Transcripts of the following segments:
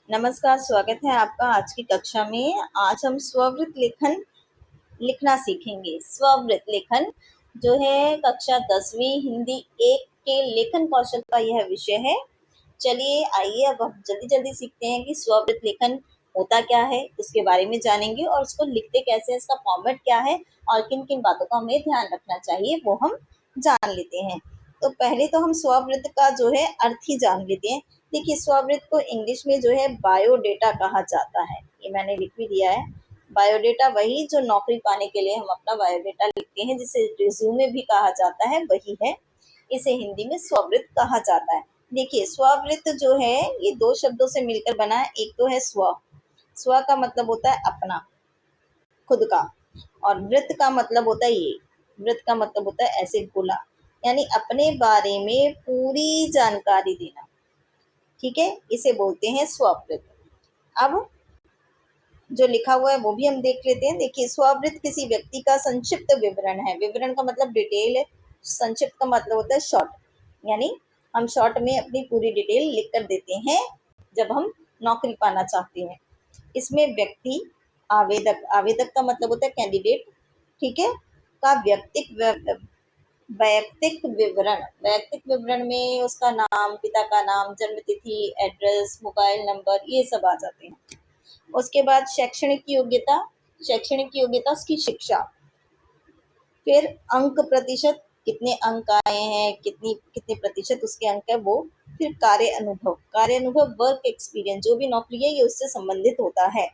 नमस्कार, स्वागत है आपका आज की कक्षा में। आज हम स्ववृत लेखन लिखना सीखेंगे। स्ववृत लेखन जो है कक्षा 10वीं हिंदी 1 के लेखन कौशल का यह विषय है। चलिए आइए अब हम जल्दी-जल्दी सीखते हैं कि स्ववृत लेखन होता क्या है, उसके बारे में जानेंगे और उसको लिखते कैसे हैं, इसका फॉर्मेट क्या है और किन-किन बातों का हमें ध्यान रखना चाहिए, वो हम जान लेते हैं। तो पहले तो हम स्ववृत का जो है अर्थ ही जान लेते हैं। देखिए, स्ववृत को इंग्लिश में जो है बायोडेटा कहा जाता है। ये मैंने लिख भी दिया है। बायोडेटा वही जो नौकरी पाने के लिए हम अपना बायोडेटा लिखते हैं, जिसे रिज्यूमे भी कहा जाता है, वही है। इसे हिंदी में स्ववृत कहा जाता है। देखिए, स्ववृत जो है ये 2 शब्दों से मिलकर बना है। एक तो है स्व। स्व का मतलब होता है अपना, खुद का, और वृत का मतलब होता है ये। वृत का मतलब होता है ऐसे गोला, यानी अपने बारे में पूरी जानकारी देना। ठीक है, इसे बोलते हैं स्ववृत। अब जो लिखा हुआ है वो भी हम देख लेते हैं। देखिए, स्ववृत किसी व्यक्ति का संक्षिप्त विवरण है। विवरण का मतलब डिटेल है, संक्षिप्त का मतलब होता है शॉर्ट, यानी हम शॉर्ट में अपनी पूरी डिटेल लिख कर देते हैं जब हम नौकरी पाना चाहते हैं। इसमें व्यक्ति, आवेदक, आवेदक का मतलब होता है कैंडिडेट, ठीक है, का वैयक्तिक विवरण। वैयक्तिक विवरण में उसका नाम, पिता का नाम, जन्म तिथि, एड्रेस, मोबाइल नंबर, ये सब आ जाते हैं। उसके बाद शैक्षणिक योग्यता, शैक्षणिक योग्यता उसकी शिक्षा। फिर अंक प्रतिशत, कितने अंक आए हैं, कितने प्रतिशत उसके अंक है वो। फिर कार्य अनुभव, कार्य अनुभव वर्क एक्सपीरियंस, जो भी नौकरी है ये उससे संबंधित होता है,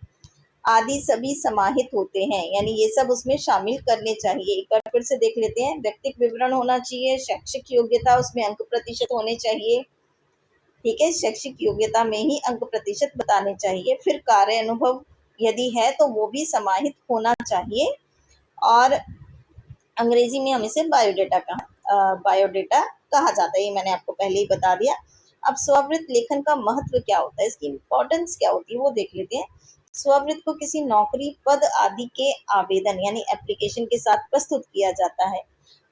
आदि सभी समाहित होते हैं, यानी ये सब उसमें शामिल करने चाहिए। एक बार फिर से देख लेते हैं। व्यक्तिगत विवरण होना चाहिए, शैक्षिक योग्यता, उसमें अंक प्रतिशत होने चाहिए, ठीक है, शैक्षिक योग्यता में ही अंक प्रतिशत बताने चाहिए। फिर कार्य अनुभव यदि है तो वो भी समाहित होना चाहिए, और अंग्रेजी में हम इसे बायोडेटा कहा जाता है। ये मैंने आपको पहले ही बता दिया। अब स्ववृत लेखन का महत्व क्या होता है, इसकी इम्पोर्टेंस क्या होती है, वो देख लेते हैं। स्ववृत को किसी नौकरी, पद आदि के आवेदन यानी एप्लीकेशन के साथ प्रस्तुत किया जाता है।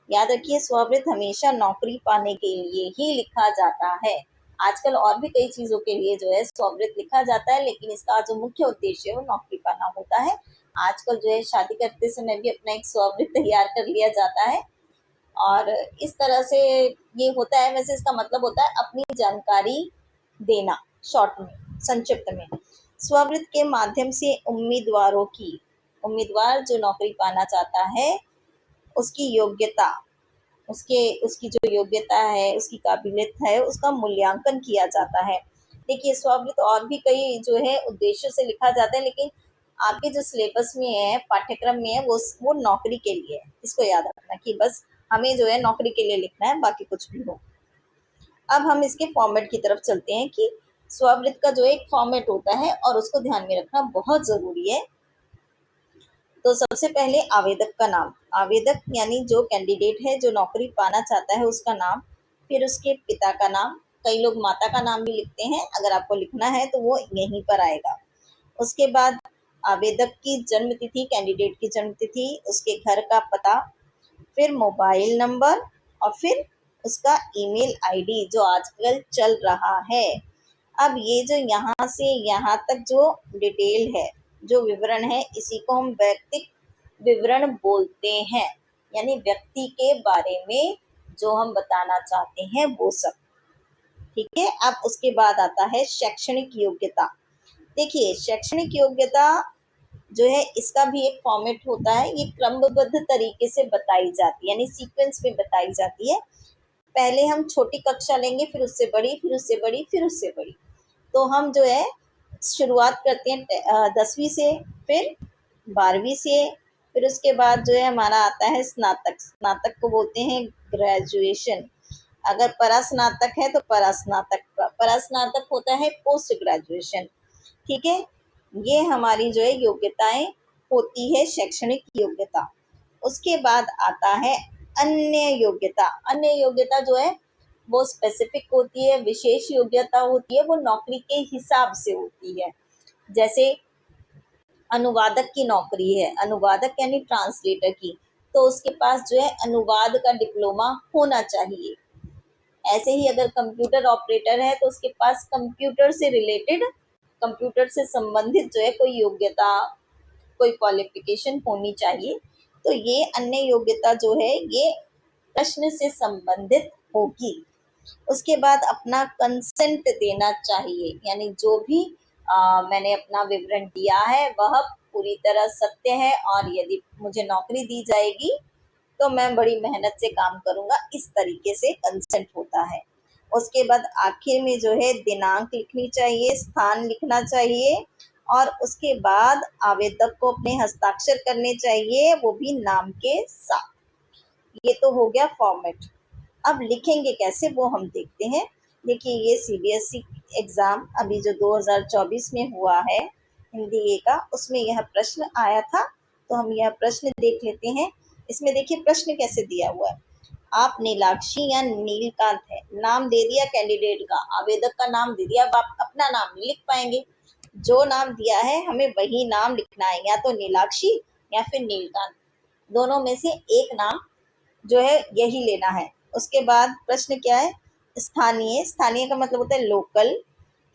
याद रखिए, स्ववृत हमेशा नौकरी पाने के लिए ही लिखा जाता है। आजकल और भी कई चीजों के लिए जो है स्ववृत लिखा जाता है, लेकिन इसका जो मुख्य उद्देश्य है वो नौकरी पाना होता है। आजकल जो है शादी करते समय भी अपना एक स्ववृत तैयार कर लिया जाता है, और इस तरह से ये होता है। वैसे इसका मतलब होता है अपनी जानकारी देना, शॉर्ट में, संक्षिप्त में। स्ववृत के माध्यम से उम्मीदवार जो नौकरी पाना चाहता है उसकी योग्यता, उसकी जो योग्यता है, उसकी काबिलियत है, उसका मूल्यांकन किया जाता है। देखिए, स्ववृत और भी कई जो है उद्देश्यों से लिखा जाता है, लेकिन आपके जो सिलेबस में है, पाठ्यक्रम में है, वो नौकरी के लिए है। इसको याद रखना कि बस हमें जो है नौकरी के लिए लिखना है, बाकी कुछ भी हो। अब हम इसके फॉर्मेट की तरफ चलते हैं कि स्ववृत का जो एक फॉर्मेट होता है और उसको ध्यान में रखना बहुत ज़रूरी है। तो सबसे पहले आवेदक का नाम, आवेदक यानी जो कैंडिडेट है, जो नौकरी पाना चाहता है, उसका नाम। फिर उसके पिता का नाम, कई लोग माता का नाम भी लिखते हैं, अगर आपको लिखना है तो वो यहीं पर आएगा। उसके बाद आवेदक की जन्म तिथि, कैंडिडेट की जन्म तिथि, उसके घर का पता, फिर मोबाइल नंबर, और फिर उसका ईमेल आईडी जो आजकल चल रहा है। अब ये जो यहाँ से यहाँ तक जो डिटेल है, जो विवरण है, इसी को हम व्यक्तिक विवरण बोलते हैं, यानी व्यक्ति के बारे में जो हम बताना चाहते हैं वो सब, ठीक है। अब उसके बाद आता है शैक्षणिक योग्यता। देखिए, शैक्षणिक योग्यता जो है इसका भी एक फॉर्मेट होता है। ये क्रमबद्ध तरीके से बताई जाती है, यानी सीक्वेंस में बताई जाती है। पहले हम छोटी कक्षा लेंगे, फिर उससे बड़ी, फिर उससे बड़ी, फिर उससे बड़ी। तो हम जो है शुरुआत करते हैं 10वीं से, फिर 12वीं से, फिर उसके बाद जो है हमारा आता है स्नातक। स्नातक को बोलते हैं ग्रेजुएशन। अगर परास्नातक है तो परास्नातक, परास्नातक होता है पोस्ट ग्रेजुएशन, ठीक है। ये हमारी जो है योग्यताएं होती है, शैक्षणिक योग्यता। उसके बाद आता है अन्य योग्यता। अन्य योग्यता जो है वो स्पेसिफिक होती है, विशेष योग्यता होती है, वो नौकरी के हिसाब से होती है। जैसे अनुवादक की नौकरी है, अनुवादक यानी ट्रांसलेटर की, तो उसके पास जो है अनुवाद का डिप्लोमा होना चाहिए। ऐसे ही अगर कंप्यूटर ऑपरेटर है तो उसके पास कंप्यूटर से रिलेटेड कंप्यूटर से संबंधित जो है कोई योग्यता, कोई क्वालिफिकेशन होनी चाहिए। तो ये अन्य योग्यता जो है ये प्रश्न से संबंधित होगी। उसके बाद अपना कंसेंट देना चाहिए, यानी जो भी मैंने अपना विवरण दिया है वह पूरी तरह सत्य है, और यदि मुझे नौकरी दी जाएगी तो मैं बड़ी मेहनत से काम करूंगा, इस तरीके से कंसेंट होता है। उसके बाद आखिर में जो है दिनांक लिखनी चाहिए, स्थान लिखना चाहिए, और उसके बाद आवेदक को अपने हस्ताक्षर करने चाहिए, वो भी नाम के साथ। ये तो हो गया फॉर्मेट। अब लिखेंगे कैसे वो हम देखते हैं। देखिए ये सीबीएसई एग्जाम अभी जो 2024 में हुआ है हिंदी का, उसमें यह प्रश्न आया था, तो हम यह प्रश्न देख लेते हैं। इसमें देखिए प्रश्न कैसे दिया हुआ है। आप नीलाक्षी या नीलकांत है, नाम दे दिया कैंडिडेट का, आवेदक का नाम दे दिया। अब आप अपना नाम नहीं लिख पाएंगे, जो नाम दिया है हमें वही नाम लिखना है, या तो नीलाक्षी या फिर नीलकांत, दोनों में से एक नाम जो है यही लेना है। उसके बाद प्रश्न क्या है, स्थानीय, स्थानीय का मतलब होता है लोकल।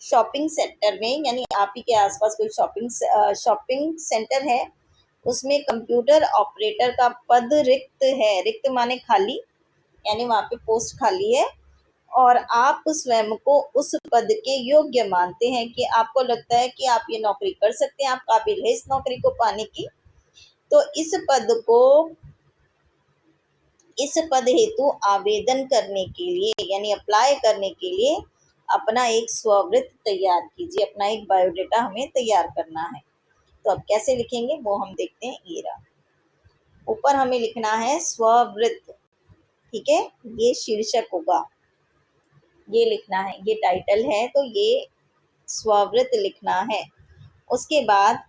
शॉपिंग सेंटर में, यानी आप ही के आसपास कोई शॉपिंग सेंटर है, उसमें कंप्यूटर ऑपरेटर का पद रिक्त है, रिक्त माने खाली, यानी वहाँ पे पोस्ट खाली है, और आप स्वयं को उस पद के योग्य मानते हैं, कि आपको लगता है कि आप ये नौकरी कर सकते हैं, आप काबिल है इस नौकरी को पाने की, तो इस पद हेतु आवेदन करने के लिए, यानी अप्लाई करने के लिए अपना एक स्ववृत्त तैयार कीजिए, अपना एक बायोडेटा हमें तैयार करना है। तो अब कैसे लिखेंगे वो हम देखते हैं। ये रहा, ऊपर हमें लिखना है स्ववृत्त, ठीक है, ये शीर्षक होगा, ये लिखना है, ये टाइटल है, तो ये स्ववृत्त लिखना है। उसके बाद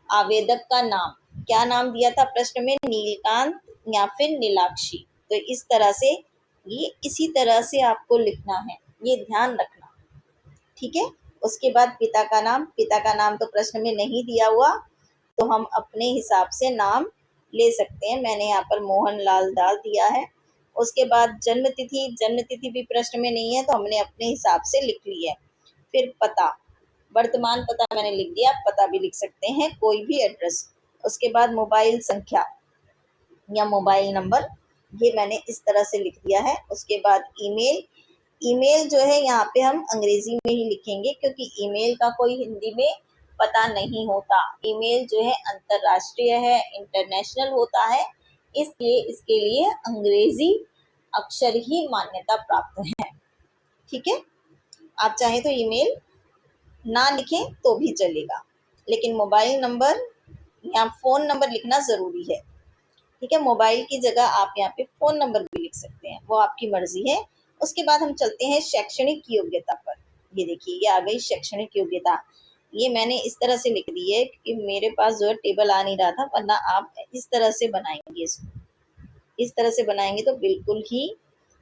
आवेदक का नाम, क्या नाम दिया था प्रश्न में, नीलकांत या फिर नीलाक्षी, तो इस तरह से, ये इसी तरह से आपको लिखना है, ये ध्यान रखना, ठीक है। उसके बाद पिता का नाम, पिता का नाम तो प्रश्न में नहीं दिया हुआ, तो हम अपने हिसाब से नाम ले सकते हैं, मैंने यहाँ पर मोहन लाल डाल दिया है। उसके बाद जन्म तिथि, जन्म तिथि भी प्रश्न में नहीं है, तो हमने अपने हिसाब से लिख ली है। फिर पता, वर्तमान पता मैंने लिख दिया, पता भी लिख सकते हैं, कोई भी एड्रेस। उसके बाद मोबाइल संख्या या मोबाइल नंबर, ये मैंने इस तरह से लिख दिया है। उसके बाद ईमेल, ईमेल जो है यहाँ पे हम अंग्रेजी में ही लिखेंगे, क्योंकि ईमेल का कोई हिंदी में पता नहीं होता। ईमेल जो है अंतरराष्ट्रीय है, इंटरनेशनल होता है, इसलिए इसके लिए अंग्रेजी अक्षर ही मान्यता प्राप्त है, ठीक है। आप चाहें तो ईमेल ना लिखें तो भी चलेगा, लेकिन मोबाइल नंबर या फ़ोन नंबर लिखना ज़रूरी है, ठीक है। मोबाइल की जगह आप यहाँ पे फ़ोन नंबर भी लिख सकते हैं, वो आपकी मर्जी है। उसके बाद हम चलते हैं शैक्षणिक योग्यता पर। ये देखिए ये आ गई शैक्षणिक योग्यता, ये मैंने इस तरह से लिख दी है कि मेरे पास जो है टेबल आ नहीं रहा था, वरना आप इस तरह से बनाएंगे, इसको इस तरह से बनाएंगे तो बिल्कुल ही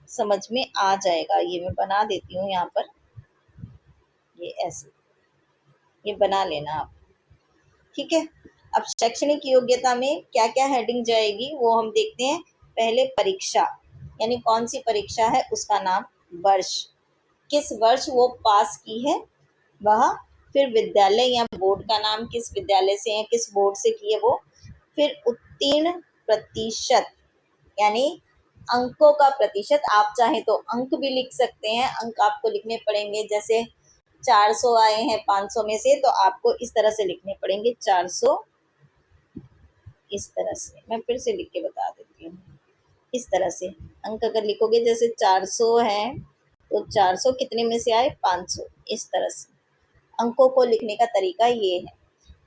समझ में आ जाएगा। ये मैं बना देती हूँ यहाँ पर, ये ऐसे, ये बना लेना आप, ठीक है। अब शैक्षणिक योग्यता में क्या क्या हेडिंग जाएगी वो हम देखते हैं। पहले परीक्षा, यानी कौन सी परीक्षा है उसका नाम, वर्ष, किस वर्ष वो पास की है वह, फिर विद्यालय या बोर्ड का नाम, किस विद्यालय से है, किस बोर्ड से की है वो, फिर उत्तीर्ण प्रतिशत, यानी अंकों का प्रतिशत, आप चाहे तो अंक भी लिख सकते हैं, अंक आपको लिखने पड़ेंगे, जैसे 400 आए हैं 500 में से, तो आपको इस तरह से लिखने पड़ेंगे 400, इस तरह से मैं फिर से लिख के बता देती हूँ। इस तरह से अंक अगर लिखोगे, जैसे 400 है तो 400 कितने में से आए, 500, इस तरह से अंकों को लिखने का तरीका ये है।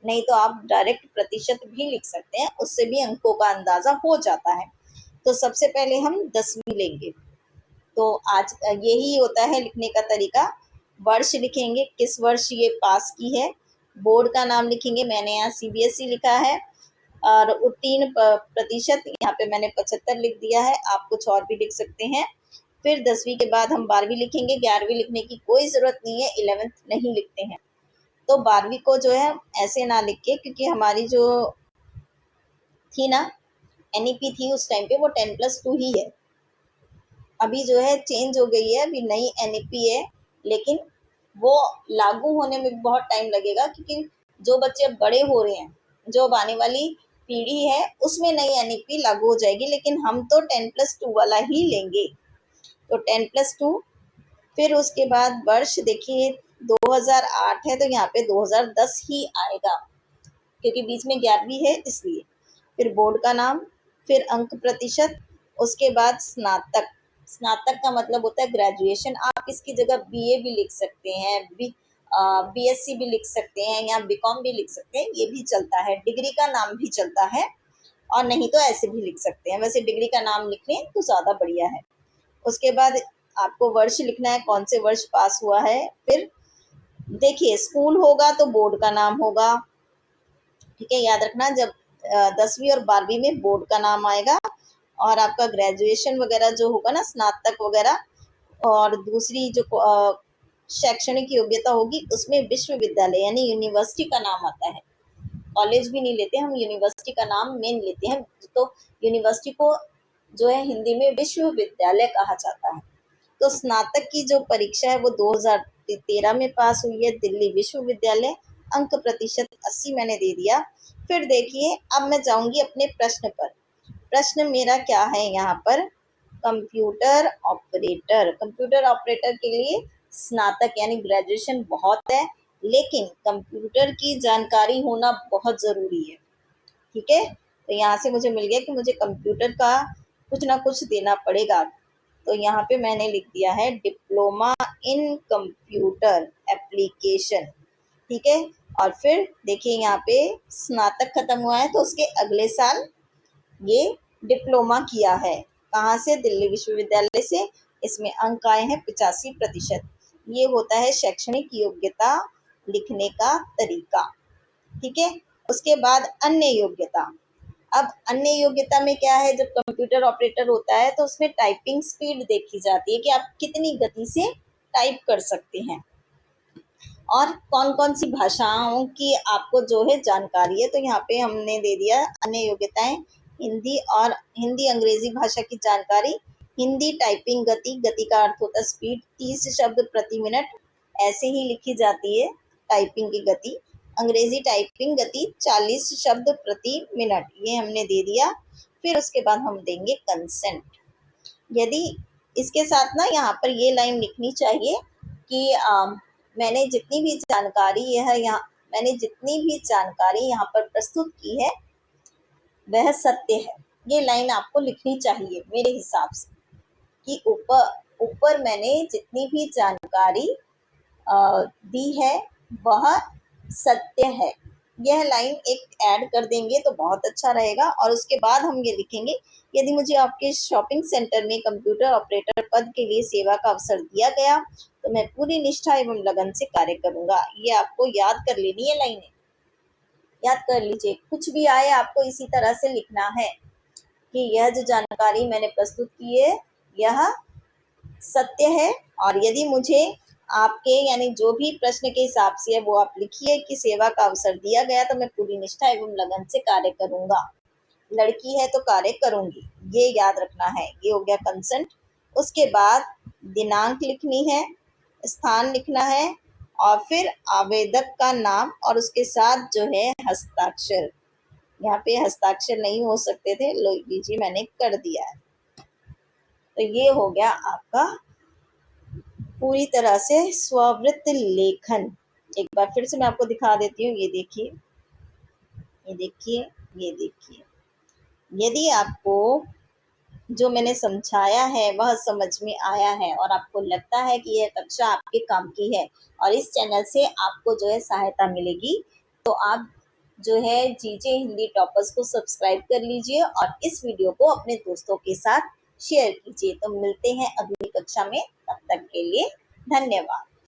नहीं तो आप डायरेक्ट प्रतिशत भी लिख सकते हैं, उससे भी अंकों का अंदाजा हो जाता है। तो सबसे पहले हम 10वीं लेंगे, तो आज यही होता है लिखने का तरीका। वर्ष लिखेंगे, किस वर्ष ये पास की है, बोर्ड का नाम लिखेंगे, मैंने यहाँ सीबीएसई लिखा है, और उत्तीर्ण प्रतिशत यहाँ पे मैंने 75 लिख दिया है, आप कुछ और भी लिख सकते हैं। फिर 10वीं के बाद हम 12वीं लिखेंगे, 11वीं लिखने की कोई ज़रूरत नहीं है, 11th नहीं लिखते हैं। तो 12वीं को जो है ऐसे ना लिख के, क्योंकि हमारी जो थी ना एनईपी थी उस टाइम पे, वो 10+2 ही है। अभी जो है चेंज हो गई है, अभी नई एनईपी है, लेकिन वो लागू होने में भी बहुत टाइम लगेगा, क्योंकि जो बच्चे अब बड़े हो रहे हैं, जो अब आने वाली पीढ़ी है, उसमें नई एनईपी लागू हो जाएगी, लेकिन हम तो 10+2 वाला ही लेंगे। तो 10+2, फिर उसके बाद वर्ष देखिए 2008 है, तो यहाँ पे 2010 ही आएगा, क्योंकि बीच में 11वीं है इसलिए। फिर बोर्ड का नाम, फिर अंक प्रतिशत, उसके बाद स्नातक। स्नातक का मतलब होता है ग्रेजुएशन। आप इसकी जगह बीए भी लिख सकते हैं, बीएससी भी लिख सकते हैं, या बीकॉम भी लिख सकते हैं, ये भी चलता है। डिग्री का नाम भी चलता है, और नहीं तो ऐसे भी लिख सकते हैं। वैसे डिग्री का नाम लिख लें तो ज़्यादा बढ़िया है। उसके बाद आपको वर्ष लिखना है, कौन से वर्ष पास हुआ है। फिर देखिए, स्कूल होगा तो बोर्ड का नाम होगा, ठीक है, याद रखना। जब 10वीं और 12वीं में बोर्ड का नाम आएगा, और आपका ग्रेजुएशन वगैरह जो होगा ना, स्नातक वगैरह, और दूसरी जो शैक्षणिक योग्यता होगी, उसमें विश्वविद्यालय यानी यूनिवर्सिटी का नाम आता है। कॉलेज भी नहीं लेते हम, यूनिवर्सिटी का नाम मेन लेते हैं। तो यूनिवर्सिटी को जो है हिंदी में विश्वविद्यालय कहा जाता है। तो स्नातक की जो परीक्षा है वो 2013 में पास हुई है, दिल्ली विश्वविद्यालय। अंक प्रतिशत 80 मैंने दे दिया। फिर देखिए, अब मैं जाऊंगी अपने प्रश्न पर। प्रश्न मेरा क्या है यहाँ पर, कंप्यूटर ऑपरेटर। कंप्यूटर ऑपरेटर के लिए स्नातक यानी ग्रेजुएशन बहुत है, लेकिन कंप्यूटर की जानकारी होना बहुत ज़रूरी है, ठीक है। तो यहाँ से मुझे मिल गया कि मुझे कंप्यूटर का कुछ ना कुछ देना पड़ेगा। तो यहाँ पे मैंने लिख दिया है डिप्लोमा इन कंप्यूटर एप्लीकेशन, ठीक है। और फिर देखिए, यहाँ पे स्नातक खत्म हुआ है, तो उसके अगले साल ये डिप्लोमा किया है। कहाँ से? दिल्ली विश्वविद्यालय से। इसमें अंक आए हैं 85%। ये होता है शैक्षणिक योग्यता लिखने का तरीका, ठीक है। उसके बाद अन्य योग्यता। अब अन्य योग्यता में क्या है, जब कंप्यूटर ऑपरेटर होता है तो उसमें टाइपिंग स्पीड देखी जाती है कि आप कितनी गति से टाइप कर सकते हैं, और कौन कौन सी भाषाओं की आपको जो है जानकारी है। तो यहाँ पे हमने दे दिया अन्य योग्यताएं, हिंदी और हिंदी अंग्रेजी भाषा की जानकारी। हिंदी टाइपिंग गति, गति का अर्थ होता है स्पीड, 30 शब्द प्रति मिनट ऐसे ही लिखी जाती है टाइपिंग की गति। अंग्रेजी टाइपिंग गति 40 शब्द प्रति मिनट, ये हमने दे दिया। फिर उसके बाद हम देंगे कंसेंट। यदि इसके साथ ना यहाँ पर ये लाइन लिखनी चाहिए कि मैंने जितनी भी जानकारी यहाँ पर प्रस्तुत की है वह सत्य है। ये लाइन आपको लिखनी चाहिए मेरे हिसाब से, कि ऊपर मैंने जितनी भी जानकारी दी है वह सत्य है। यह लाइन एक ऐड कर देंगे तो बहुत अच्छा रहेगा। और उसके बाद हम ये लिखेंगे, यदि मुझे आपके शॉपिंग सेंटर में कंप्यूटर ऑपरेटर पद के लिए सेवा का अवसर दिया गया तो मैं पूरी निष्ठा एवं लगन से कार्य करूंगा। ये आपको याद कर लेनी है लाइनें, याद कर लीजिए। कुछ भी आए आपको इसी तरह से लिखना है कि यह जो जानकारी मैंने प्रस्तुत की है यह सत्य है, और यदि मुझे आपके यानी जो भी प्रश्न के हिसाब से है वो आप लिखिए कि सेवा का अवसर दिया गया तो मैं पूरी निष्ठा एवं लगन से कार्य करूंगा। लड़की है तो कार्य करूंगी, ये याद रखना है। ये हो गया कंसेंट। उसके बाद दिनांक लिखनी है, स्थान लिखना है, और फिर आवेदक का नाम और उसके साथ जो है हस्ताक्षर। यहाँ पे हस्ताक्षर नहीं हो सकते थे, लो लीजिए मैंने कर दिया है। तो ये हो गया आपका पूरी तरह से स्ववृत्त लेखन। एक बार फिर से मैं आपको दिखा देती हूँ। ये देखिए, ये देखिए, ये देखिए। यदि आपको जो मैंने समझाया है वह समझ में आया है और आपको लगता है कि यह कक्षा आपके काम की है और इस चैनल से आपको जो है सहायता मिलेगी, तो आप जो है जीजे हिंदी टॉपर्स को सब्सक्राइब कर लीजिए और इस वीडियो को अपने दोस्तों के साथ शेयर कीजिए। तो मिलते हैं अगली कक्षा में, तब तक के लिए धन्यवाद।